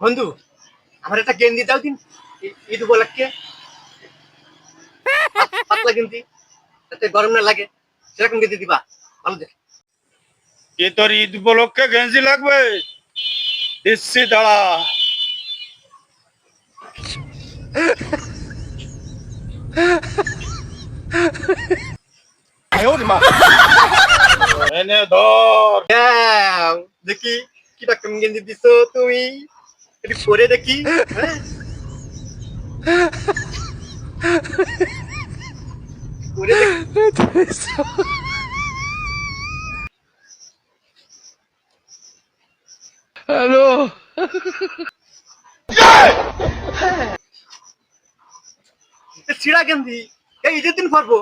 বন্ধু, আমার একটা গেঞ্জি দাও দিন, ঈদ উপলক্ষে। পাতলা গেঞ্জি, যাতে গরম না লাগে, সেরকম গেঞ্জি দিবা, ভালো দেখে। এ তোর ঈদ উপলক্ষে গেঞ্জি লাগবে? দিচ্ছি, দাঁড়া। এনে ধর। দাও, দেখি কিরকম গেঞ্জি দিছো তুমি, একটু পরে দেখি। হ্যাঁ, পরে দেখি। হ্যালো। ছিঁড়া গেঞ্জি, এই ঈদের দিন পরবো।